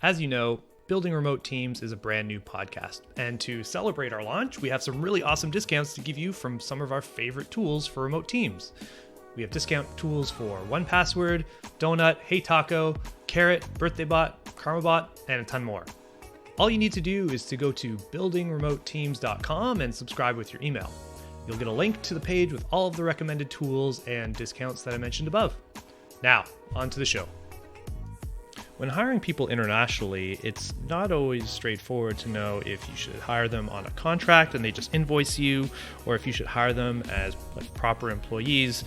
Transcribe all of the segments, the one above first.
As you know, Building Remote Teams is a brand new podcast. And to celebrate our launch, we have some really awesome discounts to give you from some of our favorite tools for remote teams. We have discount tools for 1Password, Donut, Hey Taco, Carrot, BirthdayBot, KarmaBot, and a ton more. All you need to do is to go to buildingremoteteams.com and subscribe with your email. You'll get a link to the page with all of the recommended tools and discounts that I mentioned above. Now, on to the show. When hiring people internationally, it's not always straightforward to know if you should hire them on a contract and they just invoice you, or if you should hire them as proper employees.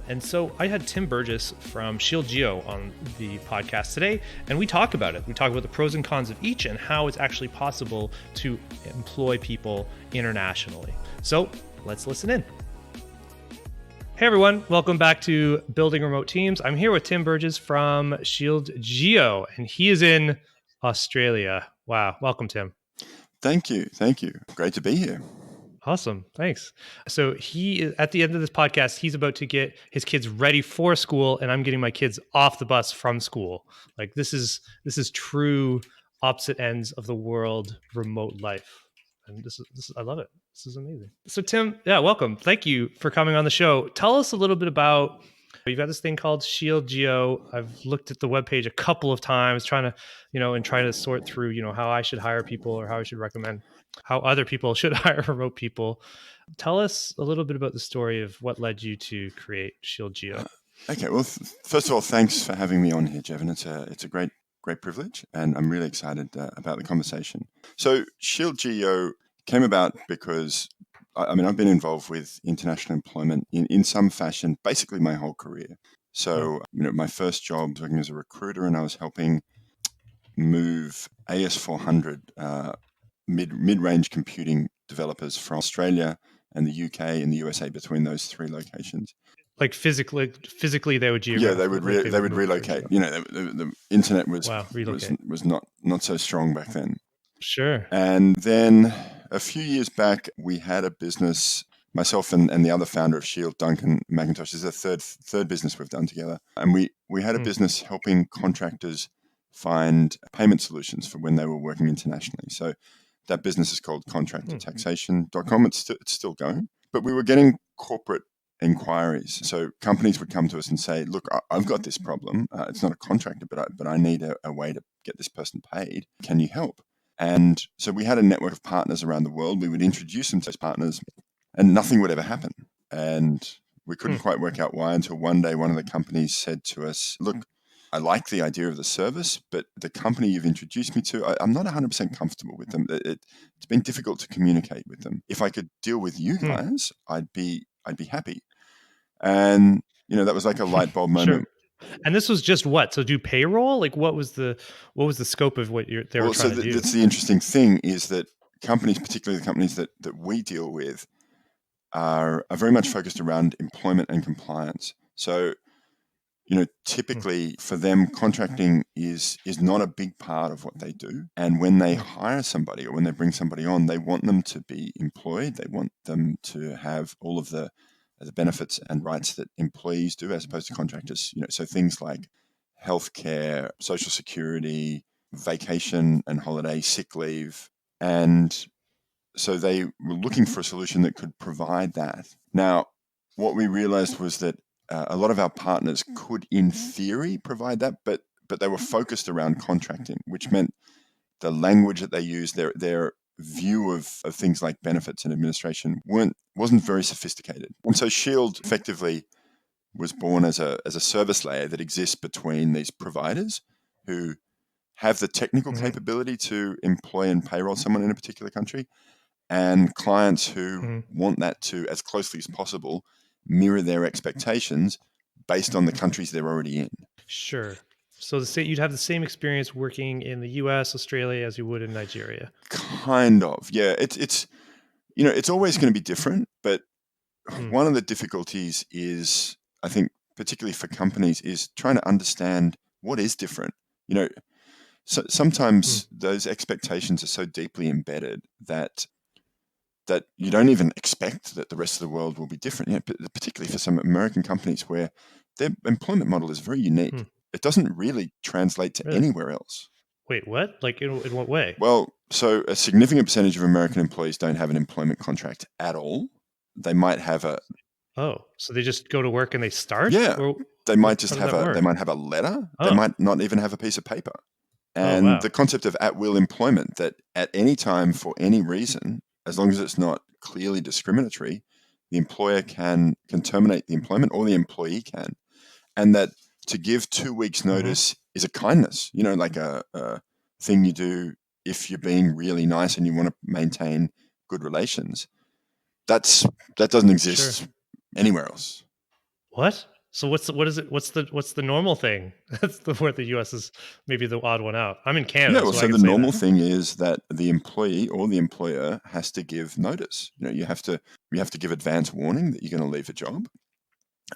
And so I had Tim Burgess from ShieldGeo on the podcast today, and we talk about it. We talk about the pros and cons of each and how it's actually possible to employ people internationally. So let's listen in. Hey everyone, welcome back to Building Remote Teams. I'm here with Tim Burgess from ShieldGeo, and he is in Australia. Wow, welcome Tim. Thank you. Great to be here. Awesome, thanks. So at the end of this podcast, he's about to get his kids ready for school, and I'm getting my kids off the bus from school. Like this is true opposite ends of the world remote life. And this is I love it. This is amazing. So Tim, welcome. Thank you for coming on the show. Tell us a little bit about, you've got this thing called ShieldGeo. I've looked at the webpage a couple of times trying to sort through, how I should hire people or how I should recommend how other people should hire remote people. Tell us a little bit about the story of what led you to create ShieldGeo. Okay. Well, first of all, thanks for having me on here, Jevin. It's a great privilege, and I'm really excited about the conversation. So ShieldGeo came about because I've been involved with international employment in some fashion basically my whole career. So my first job was working as a recruiter, and I was helping move AS400 mid-range computing developers from Australia and the UK and the USA, between those three locations. Like physically, they would they would relocate. The internet was not so strong back then. Sure. And then a few years back, we had a business. Myself and the other founder of Shield, Duncan McIntosh, is the third business we've done together. And we had a business helping contractors find payment solutions for when they were working internationally. So that business is called contractortaxation.com. It's still going. But we were getting corporate inquiries. So companies would come to us and say, look, I've got this problem. It's not a contractor, but I need a way to get this person paid. Can you help? And so we had a network of partners around the world. We would introduce them to those partners and nothing would ever happen. And we couldn't quite work out why until one day one of the companies said to us, look, I like the idea of the service, but the company you've introduced me to, I'm not 100% comfortable with them. It's been difficult to communicate with them. If I could deal with you guys, I'd be happy. And that was like a light bulb moment. Sure. And this was just what? So do payroll? Like what was the scope of what they were trying to do? That's the interesting thing, is that companies, particularly the companies that we deal with, are very much focused around employment and compliance. So, typically for them, contracting is not a big part of what they do. And when they hire somebody or when they bring somebody on, they want them to be employed. They want them to have all of the benefits and rights that employees do, as opposed to contractors. So things like healthcare, social security, vacation and holiday, sick leave. And so they were looking for a solution that could provide that. Now, what we realized was that a lot of our partners could, in theory, provide that, but they were focused around contracting, which meant the language that they used, their view of things like benefits and administration wasn't very sophisticated. And so Shield effectively was born as a service layer that exists between these providers who have the technical capability to employ and payroll someone in a particular country, and clients who want that to, as closely as possible, mirror their expectations based on the countries they're already in. Sure. So you'd have the same experience working in the US, Australia, as you would in Nigeria. Kind of, yeah. It's always going to be different, but one of the difficulties is, I think, particularly for companies, is trying to understand what is different. So sometimes those expectations are so deeply embedded that you don't even expect that the rest of the world will be different. Particularly for some American companies where their employment model is very unique. It doesn't really translate to anywhere else. Wait, what? Like in what way? Well, so a significant percentage of American employees don't have an employment contract at all. They might have a Oh, so they just go to work and they start, yeah, or they might just how does have that a they work? might have a letter. They Oh, might not even have a piece of paper. oh And wow. the concept of at will employment, that at any time for any reason, as long as it's not clearly discriminatory, the employer can terminate the employment, or the employee can. And that to give 2 weeks Hmm. notice is a kindness, like a thing you do if you're being really nice and you want to maintain good relations. That doesn't Sure. exist anywhere else. What? So what is it? What's the normal thing? That's the where the U.S. is maybe the odd one out. I'm in Yeah, Canada, well, so I so can the say normal that. thing is that the employee or the employer has to give notice. You have to give advance warning that you're going to leave a job,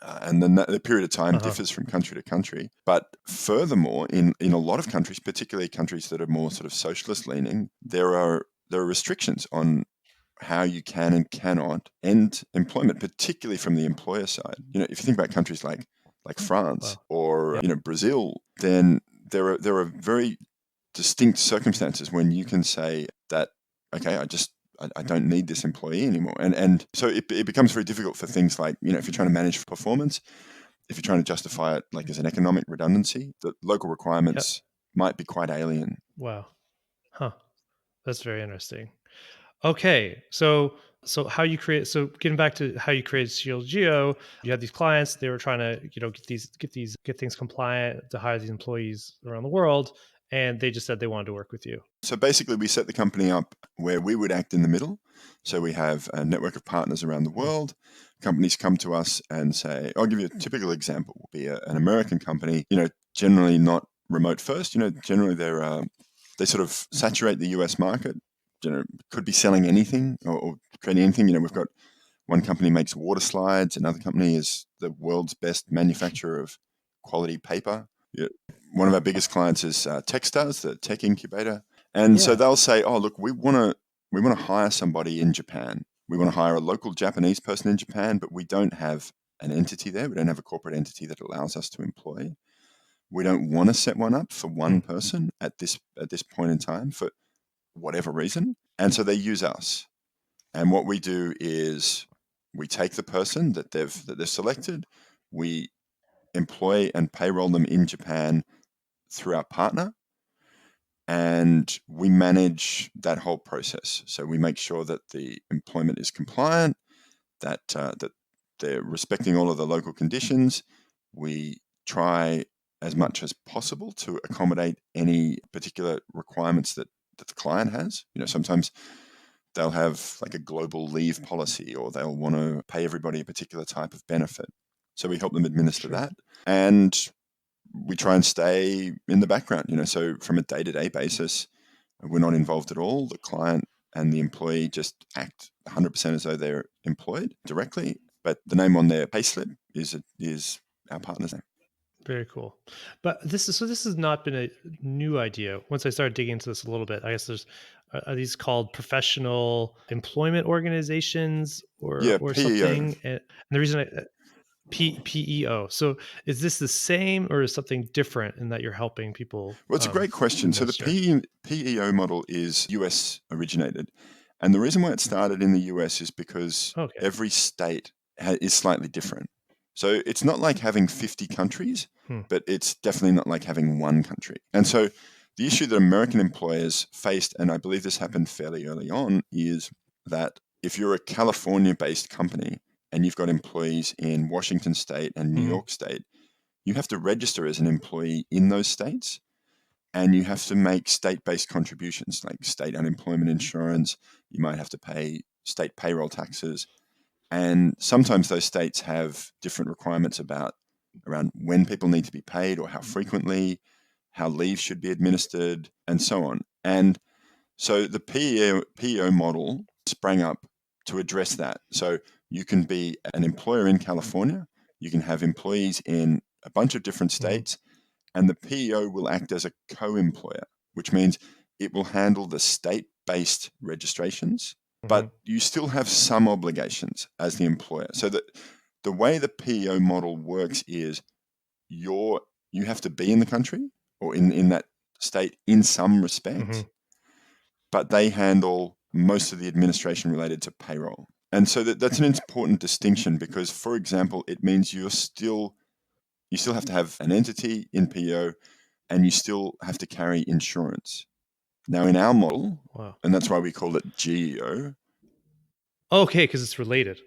and then the period of time Uh-huh. differs from country to country. But furthermore, in a lot of countries, particularly countries that are more sort of socialist leaning, there are restrictions on how you can and cannot end employment, particularly from the employer side. If you think about countries like France Wow. or Yeah. Brazil, then there are very distinct circumstances when you can say that, okay, I don't need this employee anymore. And so it becomes very difficult for things like, if you're trying to manage performance, if you're trying to justify it like as an economic redundancy, the local Yep. requirements might be quite alien. Wow. Huh. That's very interesting. Okay, so how you create so getting back to how you created ShieldGeo, you had these clients, they were trying to, get things compliant to hire these employees around the world, and they just said they wanted to work with you. So basically, we set the company up where we would act in the middle. So we have a network of partners around the Mm, world. Companies come to us and say, I'll give you a typical example. Will be an American company, generally not remote first. Generally they sort of saturate the US market. Could be selling anything or creating anything. We've got one company makes water slides. Another company is the world's best manufacturer of quality paper. Yeah. One of our biggest clients is Techstars, the tech incubator, and so yeah. they'll say, "Oh, look, we want to hire somebody in Japan. We want to hire a local Japanese person in Japan, but we don't have an entity there. We don't have a corporate entity that allows us to employ. We don't want to set one up for one Mm, person at this point in time for whatever reason, and so they use us. And what we do is we take the person that they've selected, we employ and payroll them in Japan through our partner, and we manage that whole process. So we make sure that the employment is compliant, that they're respecting all of the local conditions. We try as mm, much as possible to accommodate any particular requirements that the client has. Sometimes they'll have like a global leave policy, or they'll want to pay everybody a particular type of benefit. So we help them administer sure. that. And we try and stay in the background, so from a day-to-day basis, we're not involved at all. The client and the employee just act 100% as though they're employed directly, but the name on their payslip is our partner's name. Very cool. But this has not been a new idea. Once I started digging into this a little bit, I guess there's are these called professional employment organizations or Yeah, PEO. something? And the reason PEO. So is this the same or is something different in that you're helping people Well, it's a great question. So the administer? PEO model is US originated. And the reason why it started in the US is because Okay. every state is slightly different. So it's not like having 50 countries, Hmm. but it's definitely not like having one country. And so the issue that American employers faced, and I believe this happened fairly early on, is that if you're a California based company and you've got employees in Washington state and New Mhm. York state, you have to register as an employee in those states, and you have to make state-based contributions like state unemployment insurance. You might have to pay state payroll taxes, and sometimes those states have different requirements about around when people need to be paid or how frequently, how leave should be administered, and so on. And so the PEO model sprang up to address that. So you can be an employer in California, you can have employees in a bunch of different Mhm. states, and the PEO will act as a co-employer, which means it will handle the state-based registrations, but Mhm. you still have some obligations as the employer. So that the way the PEO model works is you're you have to be in the country or in that state in some respects, Mhm. but they handle most of the administration related to payroll. And so that's an important distinction because, for example, it means you still have to have an entity in PO and you still have to carry insurance. Now, in our model, Wow. and that's why we call it GEO, Okay, because it's related.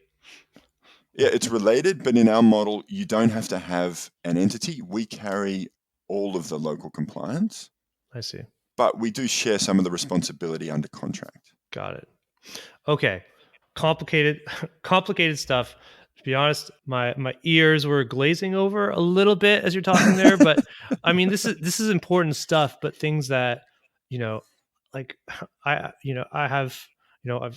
yeah, it's related, but in our model, you don't have to have an entity. We carry all of the local compliance, I see. but we do share some of the responsibility under contract. Got it. Okay. Complicated complicated stuff. To be honest, my ears were glazing over a little bit as you're talking there, but I mean this is important stuff, but things that, you know, like I have,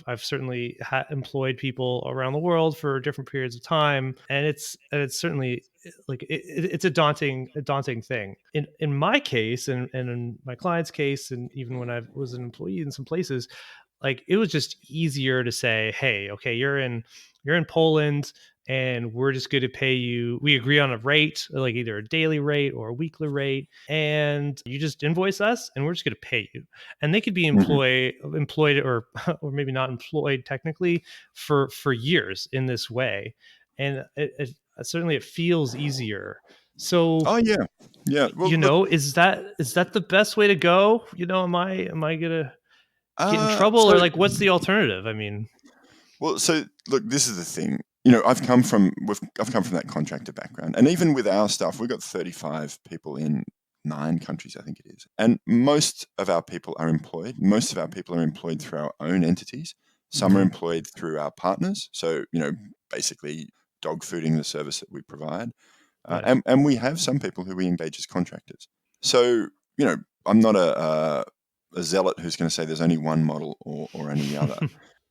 I've certainly employed people around the world for different periods of time, and it's certainly like it's a daunting thing. In my case, and in my client's case, and even when I was an employee in some places, like it was just easier to say, hey, okay, you're in Poland, and we're just going to pay you. We agree on a rate, like either a daily rate or a weekly rate, and you just invoice us, and we're just going to pay you. And they could be Mhm. employed, or or maybe not employed technically for years in this way, and certainly it feels easier. So, Oh yeah, yeah. Well, look, is that the best way to go? Am I gonna get in trouble, or so like what's the alternative? I mean, so look, this is the thing. I've come from that contractor background, and even with our stuff, we've got 35 people in 9 countries, I think it is, and most of our people are employed. Most of our people are employed through our own entities. Some are mhm, employed through our partners. So basically dog fooding the service that we provide, nice. and we have some people who we engage as contractors. So I'm not a zealot who's going to say there's only one model or any other.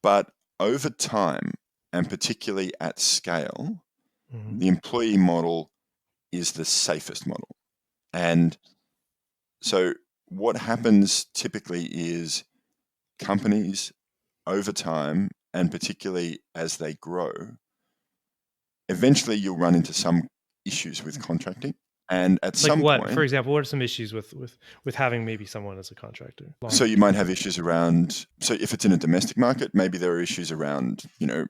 But over time, and particularly at scale, Mhm. the employee model is the safest model. And so what happens typically is companies over time, and particularly as they grow, eventually you'll run into some issues with contracting. And at Like some what? For point, example, what are some issues with having maybe someone as a contractor? so you might have issues around, so if it's in a domestic market, maybe there are issues around,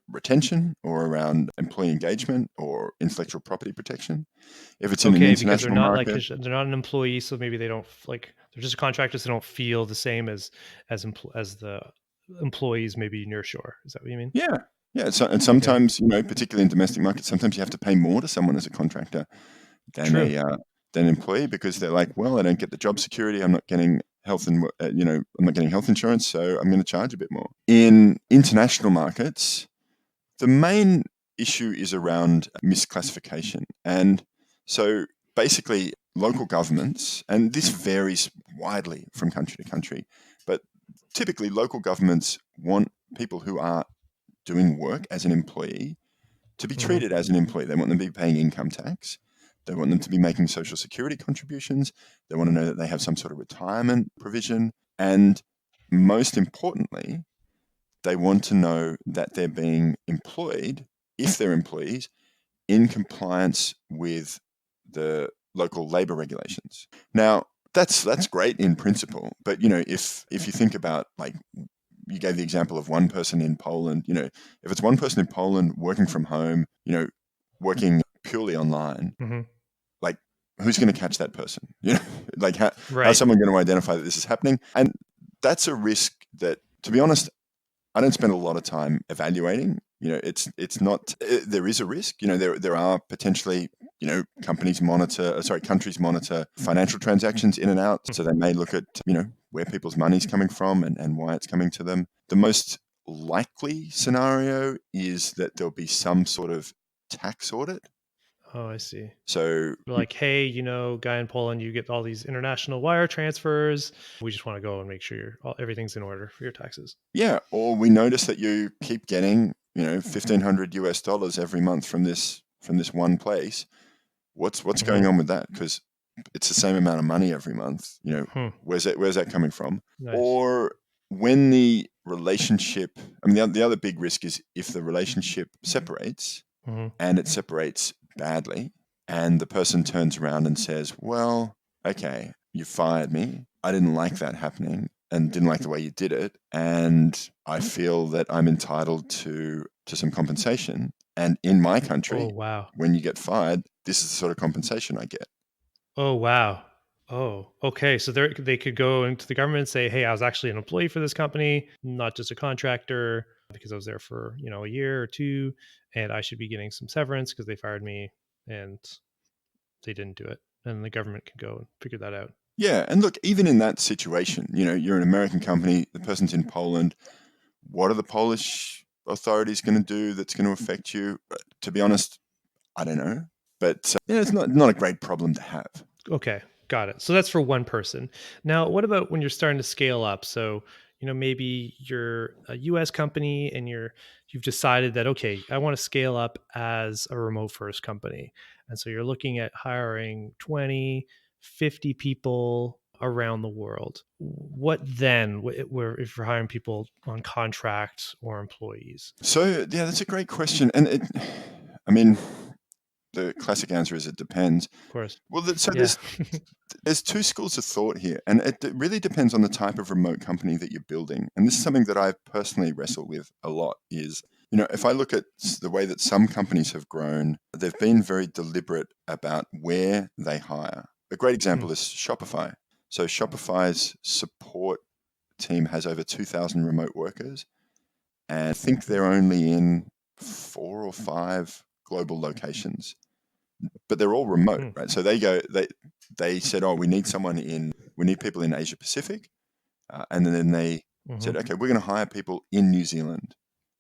retention or around employee engagement or intellectual property protection. If it's in an Okay, because they're international not like market, they're not an employee, so maybe they don't like they're just contractors. They don't feel the same as the employees maybe near shore. Is that what you mean? yeah. Yeah, so, and Okay, sometimes, particularly in domestic markets, sometimes you have to pay more to someone as a contractor than true. than an employee because they're like, well, I don't get the job security. I'm not getting health and I'm not getting health insurance, so I'm going to charge a bit more. In international markets, the main issue is around misclassification. And so basically, local governments, and this varies widely from country to country, but typically local governments want people who are doing work as an employee to be Hmm. treated as an employee. They want them to be paying income tax. They want them to be making social security contributions. They want to know that they have some sort of retirement provision. And most importantly, they want to know that they're being employed, if they're employees, in compliance with the local labor regulations. Now, that's great in principle, but if you think about, like, you gave the example of one person in Poland, if it's one person in Poland working from home, working purely online, Hmm. like, who's going to catch that person? Like, how's Right. someone going to identify that this is happening? And that's a risk that, to be honest, I don't spend a lot of time evaluating. It's not. There is a risk. There are potentially, countries monitor financial transactions in and out, so they may look at where people's money's coming from and why it's coming to them. The most likely scenario is that there'll be some sort of tax audit. Oh, I see. So They're like, hey, guy in Poland, you get all these international wire transfers. We just want to go and make sure everything's in order for your taxes. yeah, or we notice that you keep getting 1,500 US dollars every month from this one place. What's Hmm. going on with that? Because it's the same amount of money every month. Hmm. Where's that coming from? Nice. Or when the relationship, I mean, the other big risk is if the relationship separates Hmm. and it separates badly, and the person turns around and says, "Well, okay, you fired me. I didn't like that happening and didn't like the way you did it. And I feel that I'm entitled to some compensation. And in my Oh, country, wow. when you get fired, this is the sort of compensation I get. Oh, wow. Oh, okay. So they could go into the government and say, "Hey, I was actually an employee for this company, not just a contractor, because I was there for, a year or two, and I should be getting some severance because they fired me and they didn't do it." And the government can go and figure that out. Yeah. And look, even in that situation, you're an American company, the person's in Poland. What are the Polish authorities going to do that's going to affect you? To be honest, I don't know. But it's not a great problem to have. Okay, got it. So that's for one person. Now, what about when you're starting to scale up? So, maybe you're a US company and you've decided that okay, I want to scale up as a remote first company. And so you're looking at hiring 20, 50 people around the world. What then where if you're hiring people on contract or employees? So, yeah, that's a great question. And I mean, the classic answer is it depends. Of course. Well, so Yeah. there's two schools of thought here, and it really depends on the type of remote company that you're building. And this is something that I personally wrestle with a lot. Is if I look at the way that some companies have grown, they've been very deliberate about where they hire. A great Hmm. example is Shopify. So Shopify's support team has over 2,000 remote workers, and I think they're only in 4 or 5 global locations, but they're all remote, Hmm. right? So they said, oh, we need people in Asia Pacific, and then they Hmm. said, okay, we're going to hire people in New Zealand,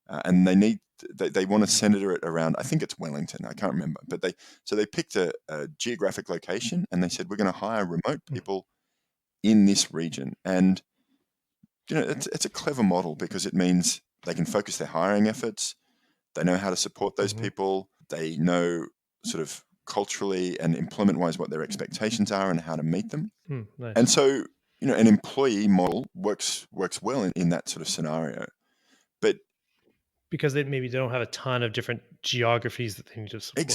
and they want to center it around. I think it's Wellington. I can't remember, but they picked a geographic location, and they said we're going to hire remote people in this region, and it's a clever model because it means they can focus their hiring efforts. They know how to support those Hmm. people. They know sort of culturally and employment wise what their expectations are and how to meet them. Hmm. And Nice. so, an employee model works well in that sort of scenario. But Because they don't have a ton of different geographies that they need to support.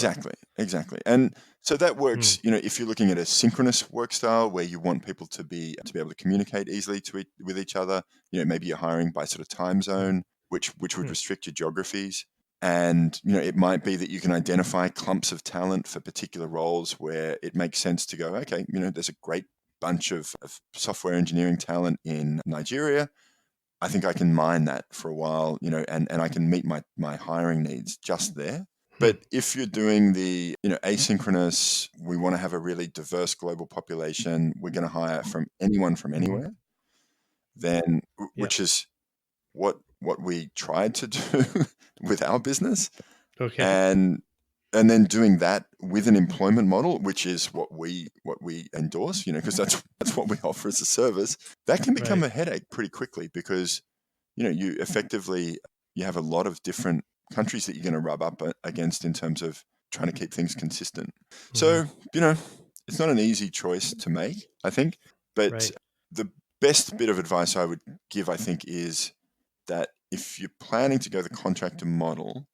exactly. And so that Mm, works, if you're looking at a synchronous work style where you want people to be able to communicate easily with each other, maybe you're hiring by sort of time mm, zone, which would mm, restrict your geographies. And it might be that you can identify clumps of talent for particular roles where it makes sense to go, okay, there's a great bunch of software engineering talent in Nigeria. I think I can mine that for a while, and I can meet my hiring needs just there. hmm, But if you're doing the, asynchronous, we want to have a really diverse global population, we're going to hire from anyone from mhm, anywhere, then yep. which is what we tried to do with our business, Okay. and then doing that with an employment model, which is what we endorse, because that's what we offer as a service. That can become Right. a headache pretty quickly because you have a lot of different countries that you're going to rub up against in terms of trying to keep things consistent. Mhm, So, you know, it's not an easy choice to make, I think, but right. the best bit of advice I would give, I think, is that if you're planning to go the contractor model,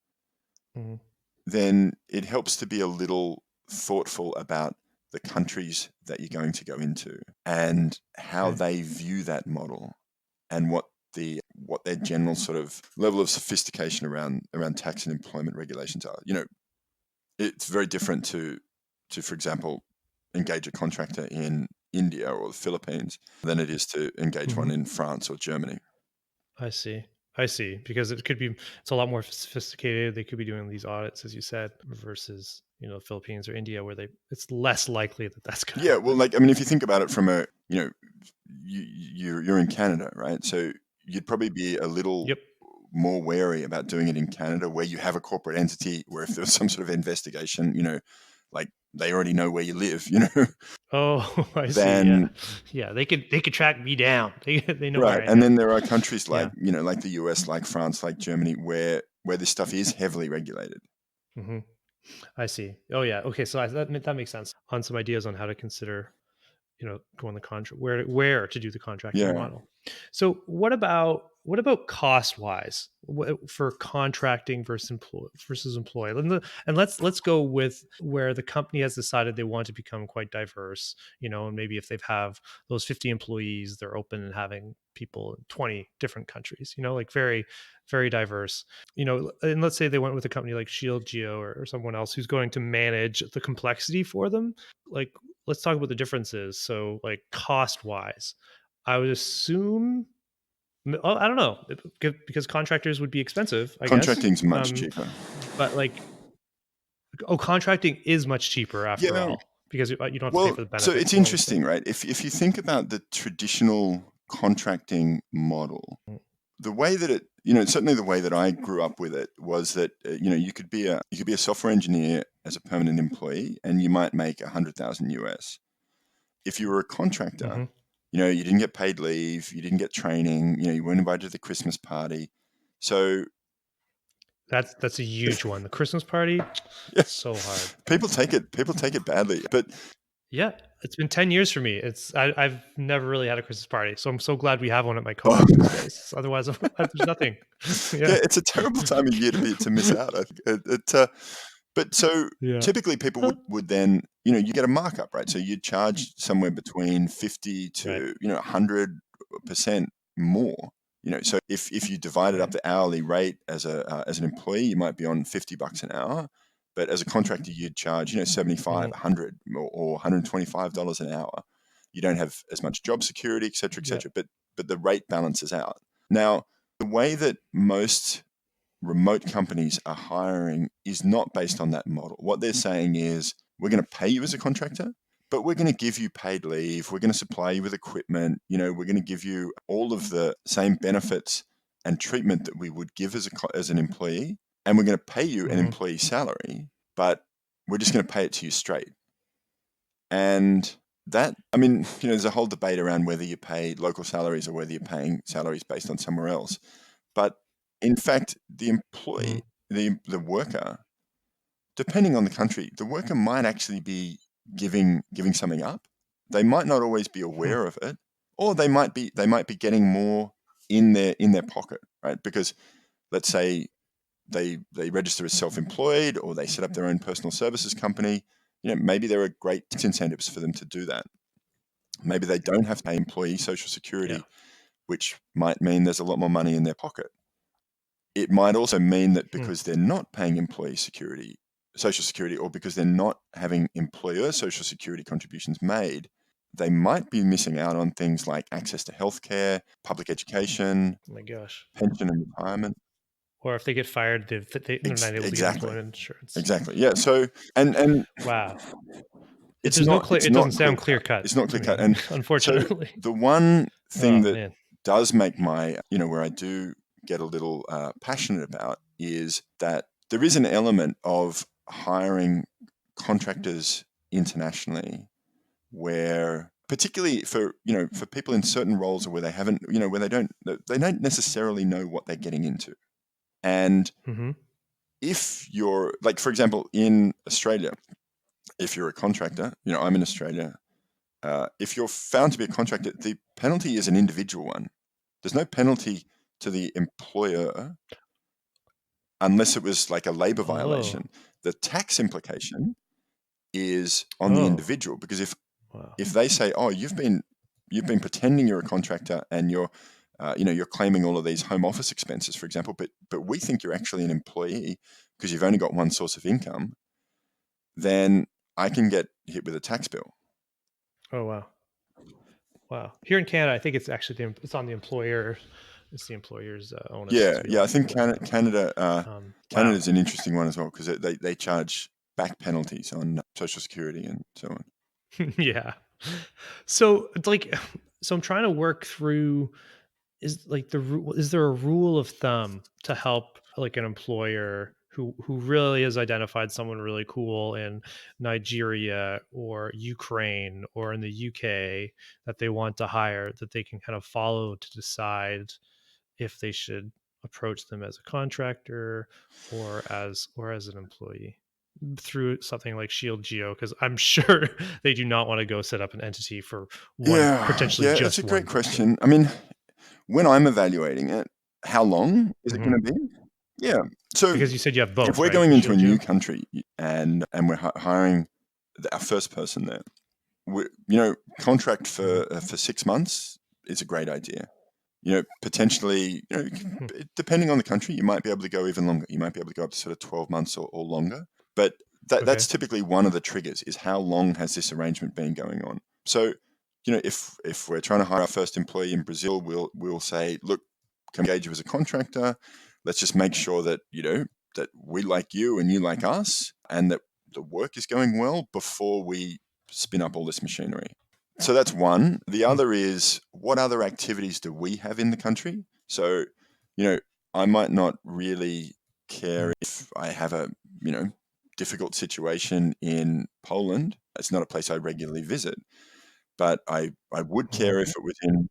Mhm, then it helps to be a little thoughtful about the countries that you're going to go into and how okay. they view that model and what their general sort of level of sophistication around tax and employment regulations are. It's very different to, for example, engage a contractor in India or the Philippines than it is to engage one Mhm. in France or Germany. I see. I see, because it's a lot more sophisticated. They could be doing these audits, as you said, versus, Philippines or India, where it's less likely that that's gonna Yeah, well, happen. like I mean, if you think about it from you're in Canada, right? So you'd probably be a little Yep. more wary about doing it in Canada, where you have a corporate entity, where if there was some sort of investigation, like they already know where you live, Oh, I see, yeah. then Yeah, they could track me down. They know where right, I and am. then there are countries like Yeah. like the US, like France, like Germany, where this stuff is heavily regulated. Mhm. I see. Oh, yeah. Okay, so that makes sense. On some ideas on how to consider, going the contract, where to do the contracting Yeah. model. So, what about what about cost wise for contracting versus employee? And let's go with where the company has decided they want to become quite diverse, and maybe if they've have those 50 employees, they're open and having people in 20 different countries, like very, very diverse, and let's say they went with a company like ShieldGeo or someone else who's going to manage the complexity for them. Like, let's talk about the differences. So, like, cost wise, I would assume, oh, I don't know, because contractors would be expensive, I guess. Contracting's much cheaper. But like, contracting is much cheaper after Yeah. all, because you don't have to pay Well, for the so benefits it's and all those things. interesting, right? If you think about the traditional contracting model, the way that it, certainly the way that I grew up with it was that you could be a software engineer as a permanent employee, and you might make 100,000 US. If you were a contractor, Mm-hmm. you didn't get paid leave, you didn't get training, you weren't invited to the Christmas party, so That's a huge one. The Christmas party, yeah, so hard. people take it badly, but Yeah, it's been 10 years for me. I've never really had a Christmas party, so I'm so glad we have one at my oh, co-working space. Otherwise, there's nothing. yeah, Yeah, it's a terrible time of year to miss out. I think but so yeah, typically people would then, you get a markup, right? So you'd charge somewhere between 50 right, to 100% more. So if you divided up right. the hourly rate as an employee, you might be on $50 an hour, but as a contractor, you'd charge 75, Mhm. 100, or $125 an hour. You don't have as much job security, et cetera, et Yeah. cetera. But the rate balances out. Now, the way that most remote companies are hiring is not based on that model. What they're saying is, we're going to pay you as a contractor, but we're going to give you paid leave. We're going to supply you with equipment. We're going to give you all of the same benefits and treatment that we would give as an employee. And we're going to pay you an Mhm. employee salary, but we're just going to pay it to you straight. And that, I mean, there's a whole debate around whether you pay local salaries or whether you're paying salaries based on somewhere else. But in fact, the Mhm. employee, the worker, depending on the country, the worker might actually be giving something up. They might not always be Hmm. aware of it, or they might be getting more in their pocket, right? Because let's say they register as self-employed, or they set up their own personal services company. Maybe there are great incentives for them to do that. Maybe they don't have to pay employee social Yeah. security, which might mean there's a lot more money in their pocket. It might also mean that Hmm. because they're not paying employee social security, or because they're not having employer social security contributions made, they might be missing out on things like access to healthcare, public education, Oh my gosh. pension and retirement. Or if they get fired, they're not able to get Exactly. employment insurance. Exactly. Yeah. So, and Wow. it's There's no not clear. it's It not doesn't clear sound clear cut. cut It's not to clear cut. me, And so unfortunately. the one thing Oh that man. does make where I do get a little passionate about, is that there is an element of hiring contractors internationally, where particularly for people in certain roles, or where they haven't, where they don't necessarily know what they're getting into. And Hmm. if you're, like, for example, in Australia, if you're a contractor, I'm in Australia. If you're found to be a contractor, the penalty is an individual one. There's no penalty to the employer unless it was like a labor Oh. violation. The tax implication is on the Oh. individual, because Wow. if they say, "Oh, you've been pretending you're a contractor, and you're claiming all of these home office expenses, for example, but we think you're actually an employee because you've only got one source of income," then I can get hit with a tax bill. Oh wow. Wow. Here in Canada, I think it's actually it's on the employer. It's the employer's onus Yeah, to be yeah. able I to do think that. Canada Wow. is an interesting one as well, because they charge back penalties on Social Security and so on. Yeah. So it's like, so I'm trying to work through, is there a rule of thumb to help like an employer who really has identified someone really cool in Nigeria or Ukraine or in the UK that they want to hire, that they can kind of follow to decide if they should approach them as a contractor or as an employee through something like ShieldGeo, because I'm sure they do not want to go set up an entity for one, Yeah, potentially yeah. It's a just great one person. question. I mean, when I'm evaluating it, How long is it Mm-hmm. going to be? Yeah. So Because you said you have if both, we're right? going With into a new ShieldGeo. country and we're hiring our first person there, contract Mm-hmm. for 6 months is a great idea. Potentially, Hmm. depending on the country, you might be able to go even longer. You might be able to go up to sort of 12 months or longer. But Okay. that's typically one of the triggers is how long has this arrangement been going on? So, if we're trying to hire our first employee in Brazil, we'll say, look, can we engage you as a contractor? Let's just make sure that, that we like you and you like us and that the work is going well before we spin up all this machinery. So that's one. The Hmm. other is what other activities do we have in the country? So, I might not really care if I have a, difficult situation in Poland. It's not a place I regularly visit, but I would Mm-hmm. care if it was in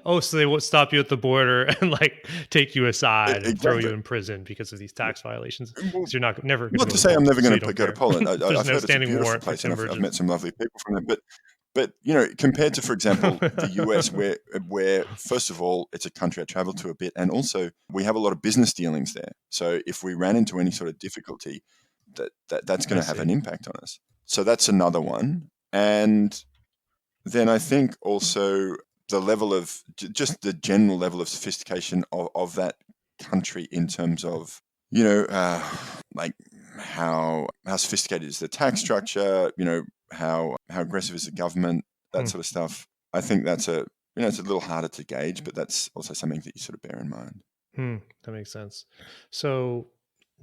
Oh, so they won't stop you at the border and like take you aside and throw you exactly. in prison because of these tax violations Well, because you're not never going to not go to to say I'm Poland, never so going you to don't go to care. Poland. There's I've no heard it's a standing beautiful warrant for place, Tim and I've Burgess. met some lovely people from there. But compared to, for example, the US, where first of all it's a country I travel to a bit, and also we have a lot of business dealings there. So if we ran into any sort of difficulty, that's going I to have an see. impact on us. So that's another one. And then I think also the level of just the general level of sophistication of that country in terms of like how sophisticated is the tax structure, how aggressive is the government, that Hmm. sort of stuff. I think that's it's a little harder to gauge, but that's also something that you sort of bear in mind. Hmm. That makes sense. So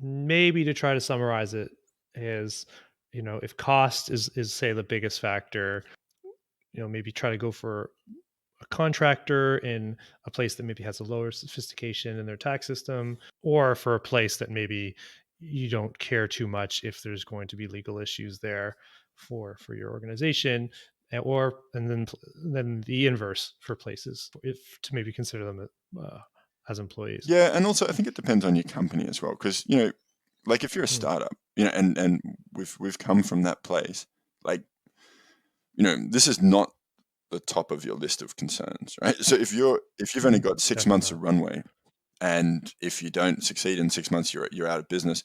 maybe to try to summarize it is, if cost is say the biggest factor, maybe try to go for a contractor in a place that maybe has a lower sophistication in their tax system, or for a place that maybe you don't care too much if there's going to be legal issues there for your organization, and then the inverse for places if to maybe consider them as employees. Yeah, and also I think it depends on your company as well, because like if you're a Hmm. startup, and we've come from that place, like this is not the top of your list of concerns, right? So if you've only got six Definitely months not. of runway, and if you don't succeed in 6 months, you're out of business.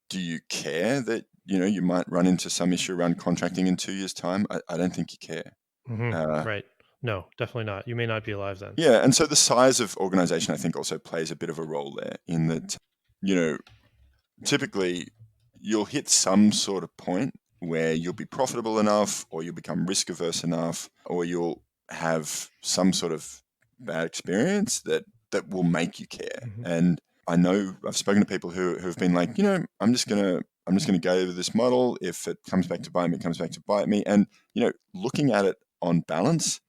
Do you care that you might run into some issue around contracting in 2 years' time? I don't think you care. Hmm. Uh, Right. No, definitely not. You may not be alive then. yeah, and so the size of organization I think also plays a bit of a role there in that you know typically you'll hit some sort of point where you'll be profitable enough or you'll become risk averse enough or you'll have some sort of bad experience that will make you care. Hmm. And I know I've spoken to people who've been like, I'm just gonna go with this model. If it comes back to bite me, it comes back to bite me. And looking at it on balance,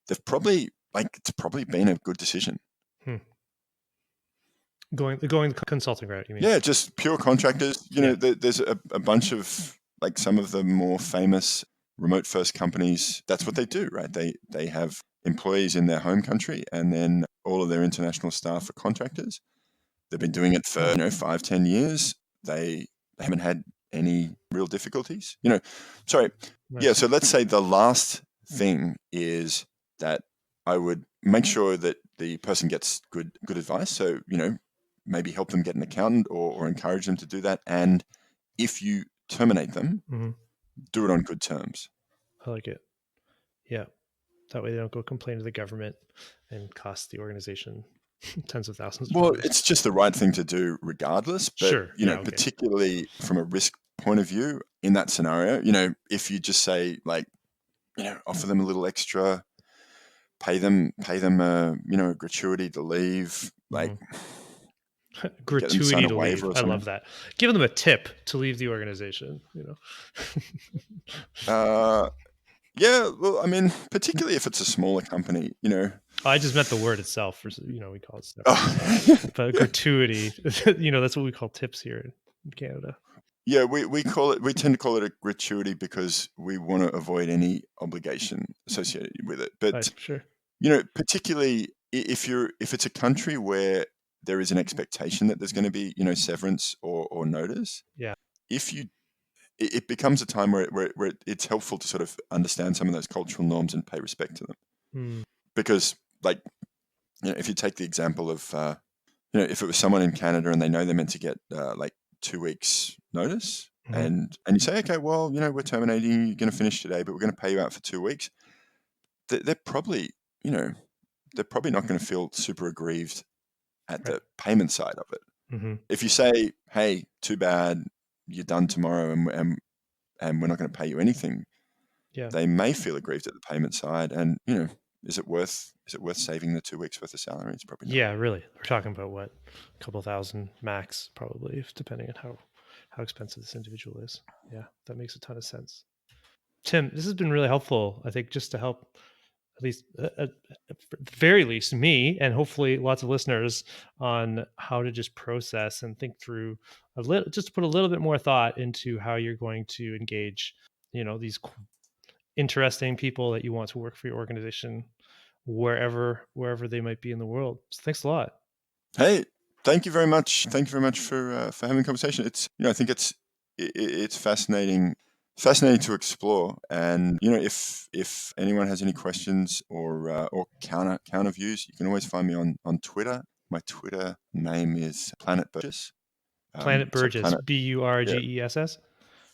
it's probably been a good decision. Hmm. Going the consulting route, you mean? Yeah, just pure contractors. Yeah. There's a bunch of like some of the more famous remote first companies. That's what they do, right? They have employees in their home country, and then all of their international staff are contractors. They've been doing it for Hmm. 5-10 years. They haven't had any real difficulties. Sorry, yeah. Nice. So let's say the last thing is that I would make sure that the person gets good advice. So maybe help them get an accountant or encourage them to do that. And if you terminate them, Hmm. do it on good terms. I like it. Yeah. That way they don't go complain to the government and cost the organization tens of thousands of Well, dollars. it's just the right thing to do regardless. But, Sure. Yeah. Okay. particularly from a risk point of view in that scenario, if you just say like, offer them a little extra, pay them a gratuity to leave, like Hmm. get them to sign Gratuity a to waiver leave. or I love something. that. Give them a tip to leave the organization. Uh, yeah, well, I mean, particularly if it's a smaller company, I just meant the word itself. We call it severance, Oh, but yeah, gratuity. That's what we call tips here in Canada. yeah. We tend to call it a gratuity because we want to avoid any obligation associated with it. But Sure. particularly if it's a country where there is an expectation that there's going to be severance or notice, Yeah. if you it becomes a time where it's helpful to sort of understand some of those cultural norms and pay respect to them Mm. because like if you take the example of if it was someone in Canada and they know they're meant to get like 2 weeks notice, and you say, okay, well, we're terminating, you're going to finish today, but we're going to pay you out for 2 weeks. They're probably, they're probably not going to feel super aggrieved at the payment side of it. If you say, hey, too bad, you're done tomorrow, and we're not going to pay you anything, they may feel aggrieved at the payment side. And is it worth saving the 2 weeks worth of salary? It's probably not. Yeah, really. We're talking about what, a couple thousand max, probably, depending on how expensive this individual is. Yeah, that makes a ton of sense. Tim, this has been really helpful, I think, just to help at least, at the very least, me and hopefully lots of listeners on how to just process and think through just to put a little bit more thought into how you're going to engage, these interesting people that you want to work for your organization, wherever they might be in the world. So thanks a lot. Hey, thank you very much. Thank you very much for having a conversation. It's I think it's fascinating to explore. And if anyone has any questions or counter views, you can always find me on Twitter. My Twitter name is Planet Burgess. Planet Burgess, Burgess.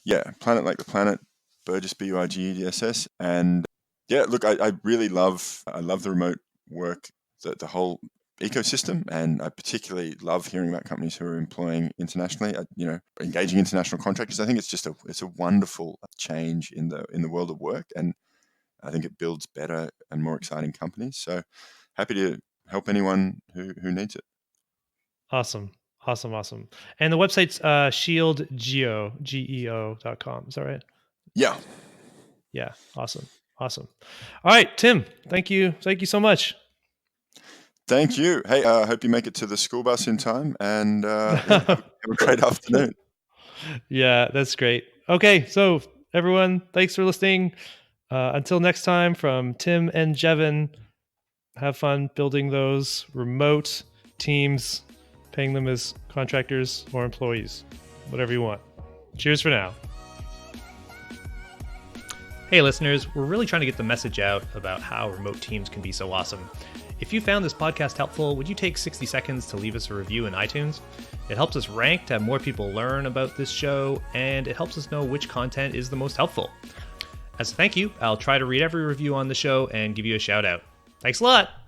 Yeah, Planet like the planet, Burgess, Burgess. And yeah, look, I really love the remote work, the whole ecosystem, and I particularly love hearing about companies who are employing internationally, engaging international contractors. I think it's a wonderful change in the world of work, and I think it builds better and more exciting companies. So happy to help anyone who needs it. Awesome. And the website's ShieldGeo, GEO.com. Is that right? Yeah. Yeah. Awesome. All right, Tim, thank you so much. Thank you. Hey, I hope you make it to the school bus in time, and have a great afternoon. Yeah, that's great. Okay, so everyone, thanks for listening. Until next time, from Tim and Jevin, have fun building those remote teams, paying them as contractors or employees, whatever you want. Cheers for now. Hey listeners, we're really trying to get the message out about how remote teams can be so awesome. If you found this podcast helpful, would you take 60 seconds to leave us a review in iTunes? It helps us rank to have more people learn about this show, and it helps us know which content is the most helpful. As a thank you, I'll try to read every review on the show and give you a shout out. Thanks a lot!